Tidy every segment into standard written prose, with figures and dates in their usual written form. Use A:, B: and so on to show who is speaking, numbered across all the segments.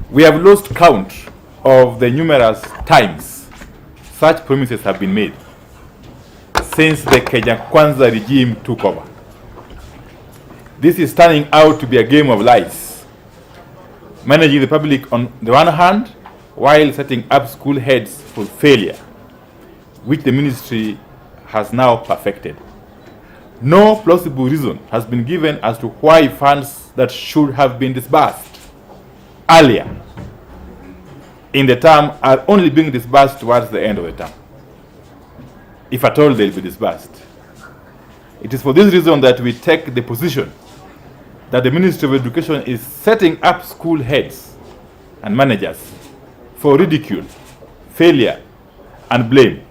A: We have lost count of the numerous times such promises have been made since the Kenya Kwanza regime took over. This is turning out to be a game of lies, managing the public on the one hand while setting up school heads for failure, which the ministry has now perfected. No plausible reason has been given as to why funds that should have been disbursed earlier in the term are only being disbursed towards the end of the term, if at all they'll be disbursed. It is for this reason that we take the position that the Ministry of Education is setting up school heads and managers for ridicule, failure, and blame.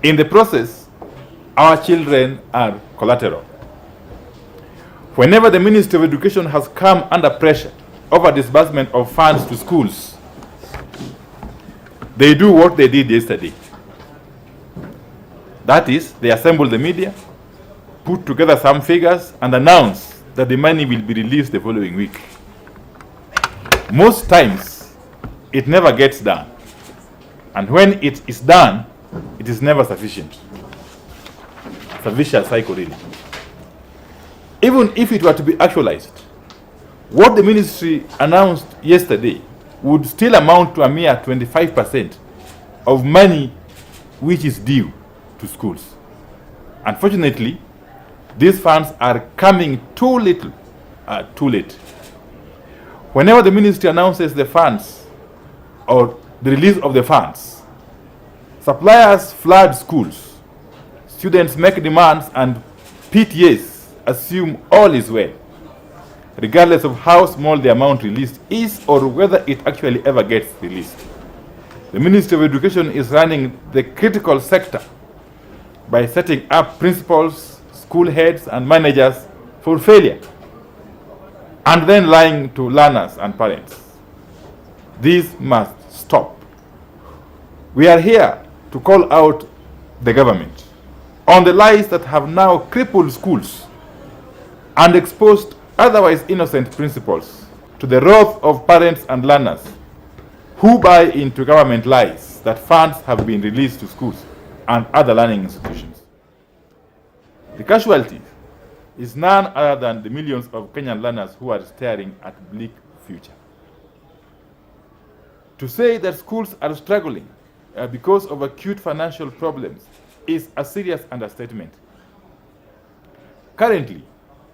A: In the process, our children are collateral. Whenever the Ministry of Education has come under pressure over disbursement of funds to schools, they do what they did yesterday. That is, they assemble the media, put together some figures, and announce that the money will be released the following week. Most times, it never gets done. And when it is done, it is never sufficient. It's a vicious cycle, really. Even if it were to be actualized, what the ministry announced yesterday would still amount to a mere 25% of money which is due to schools. Unfortunately, these funds are coming too little, too late. Whenever the ministry announces the funds or the release of the funds, suppliers flood schools, students make demands, and PTAs assume all is well, regardless of how small the amount released is or whether it actually ever gets released. The Ministry of Education is running the critical sector by setting up principals, school heads, and managers for failure, and then lying to learners and parents. This must stop. We are here to call out the government on the lies that have now crippled schools and exposed otherwise innocent principals to the wrath of parents and learners who buy into government lies that funds have been released to schools and other learning institutions. The casualty is none other than the millions of Kenyan learners who are staring at a bleak future. To say that schools are struggling because of acute financial problems is a serious understatement. Currently,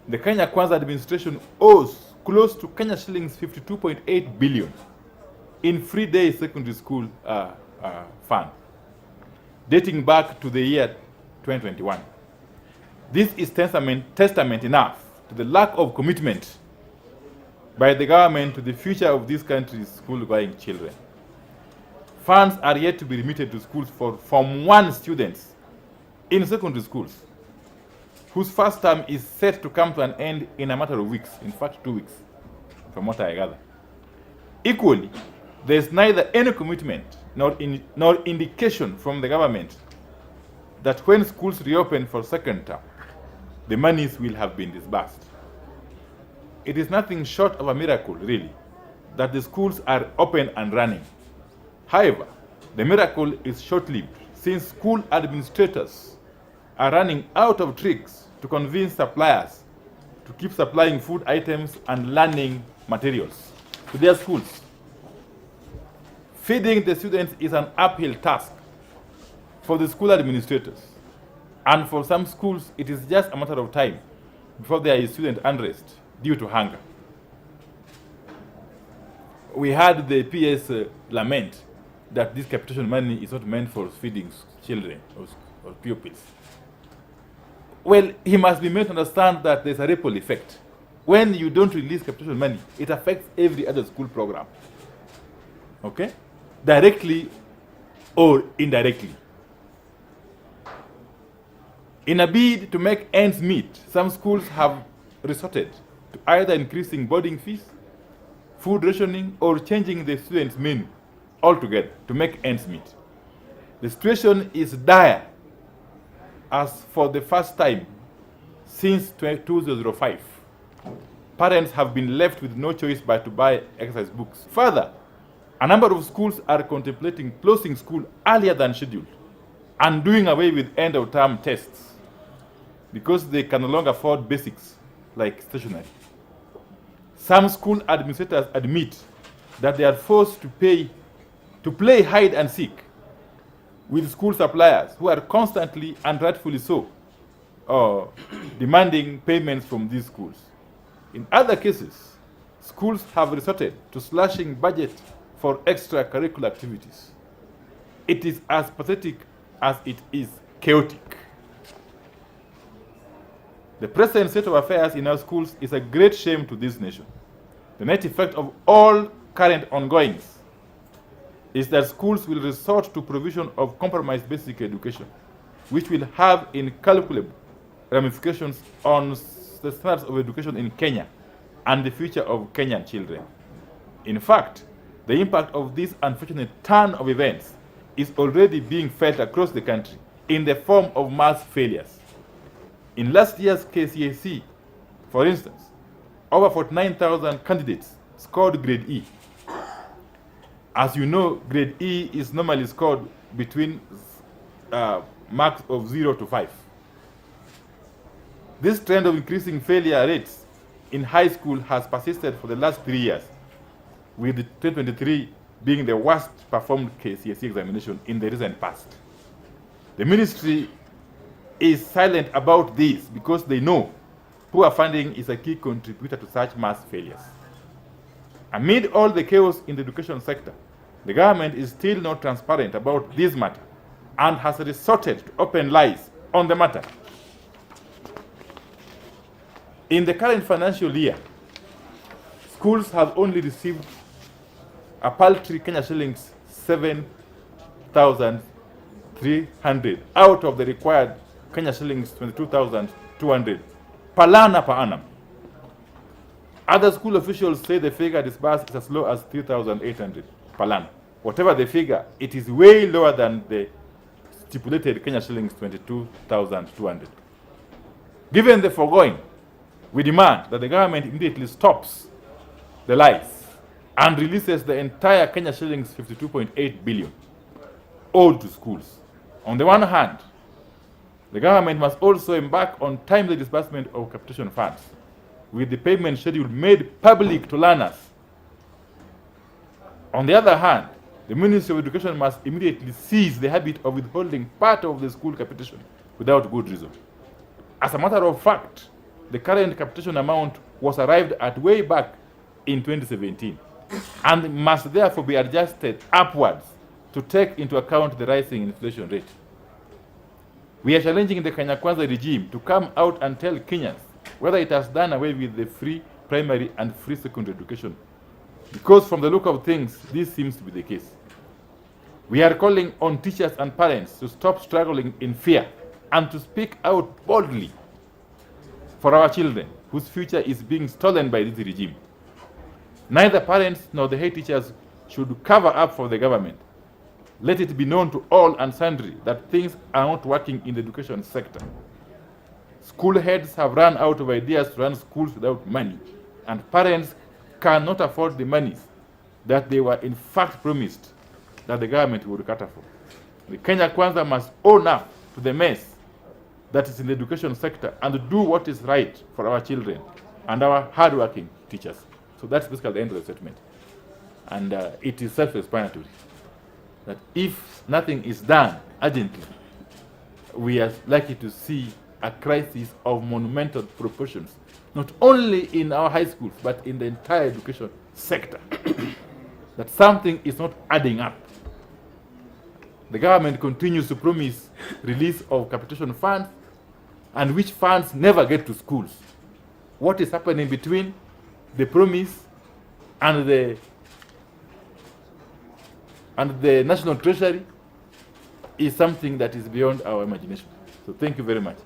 A: the Kenya Kwanza administration owes close to Kenya shillings 52.8 billion in free-day secondary school fund, dating back to the year 2021. This is testament enough to the lack of commitment by the government to the future of this country's school-going children. Funds are yet to be remitted to schools for Form 1 students in secondary schools, whose first term is set to come to an end in a matter of weeks, in fact 2 weeks, from what I gather. Equally, there is neither any commitment nor indication from the government that when schools reopen for second term, the monies will have been disbursed. It is nothing short of a miracle, really, that the schools are open and running. However, the miracle is short-lived, since school administrators are running out of tricks to convince suppliers to keep supplying food items and learning materials to their schools. Feeding the students is an uphill task for the school administrators. And for some schools, it is just a matter of time before there is student unrest due to hunger. We had the PS lament that this capitation money is not meant for feeding children or pupils. Well, he must be made to understand that there's a ripple effect. When you don't release capitation money, it affects every other school program. Okay? Directly or indirectly. In a bid to make ends meet, some schools have resorted to either increasing boarding fees, food rationing, or changing the students' menu altogether to make ends meet. The situation is dire, as for the first time since 2005, parents have been left with no choice but to buy exercise books. Further, a number of schools are contemplating closing school earlier than scheduled and doing away with end-of-term tests because they can no longer afford basics like stationery. Some school administrators admit that they are forced to play hide and seek with school suppliers who are constantly and rightfully so demanding payments from these schools. In other cases, schools have resorted to slashing budget for extracurricular activities. It is as pathetic as it is chaotic. The present state of affairs in our schools is a great shame to this nation. The net effect of all current ongoings is that schools will resort to provision of compromised basic education, which will have incalculable ramifications on the standards of education in Kenya and the future of Kenyan children. In fact, the impact of this unfortunate turn of events is already being felt across the country in the form of mass failures. In last year's KCSE, for instance, over 49,000 candidates scored grade E. As you know, grade E is normally scored between marks of 0 to 5. This trend of increasing failure rates in high school has persisted for the last 3 years, with 2023 being the worst performed KCSE examination in the recent past. The ministry is silent about this because they know poor funding is a key contributor to such mass failures. Amid all the chaos in the education sector, the government is still not transparent about this matter and has resorted to open lies on the matter. In the current financial year, schools have only received a paltry Kenya shillings 7,300 out of the required Kenya shillings 22,200 per learner per annum. Other school officials say the figure disbursed is as low as 3,800 per learner. Whatever the figure, it is way lower than the stipulated Kenya shillings 22,200. Given the foregoing, we demand that the government immediately stops the lies and releases the entire Kenya shillings 52.8 billion owed to schools. On the one hand, the government must also embark on timely disbursement of capitation funds, with the payment schedule made public to learners. On the other hand, the Ministry of Education must immediately cease the habit of withholding part of the school capitation without good reason. As a matter of fact, the current capitation amount was arrived at way back in 2017 and must therefore be adjusted upwards to take into account the rising inflation rate. We are challenging the Kenya Kwanza regime to come out and tell Kenyans whether it has done away with the free primary and free secondary education, because from the look of things, this seems to be the case. We are calling on teachers and parents to stop struggling in fear and to speak out boldly for our children whose future is being stolen by this regime. Neither parents nor the head teachers should cover up for the government. Let it be known to all and sundry that things are not working in the education sector. School heads have run out of ideas to run schools without money, and parents cannot afford the monies that they were in fact promised that the government would cater for. The Kenya Kwanza must own up to the mess that is in the education sector and do what is right for our children and our hardworking teachers. So that's basically the end of the statement. And it is self-explanatory that if nothing is done urgently, we are likely to see a crisis of monumental proportions, not only in our high schools, but in the entire education sector. That something is not adding up. The government continues to promise release of capitation funds, and which funds never get to schools. What is happening between the promise and the National Treasury is something that is beyond our imagination. So thank you very much.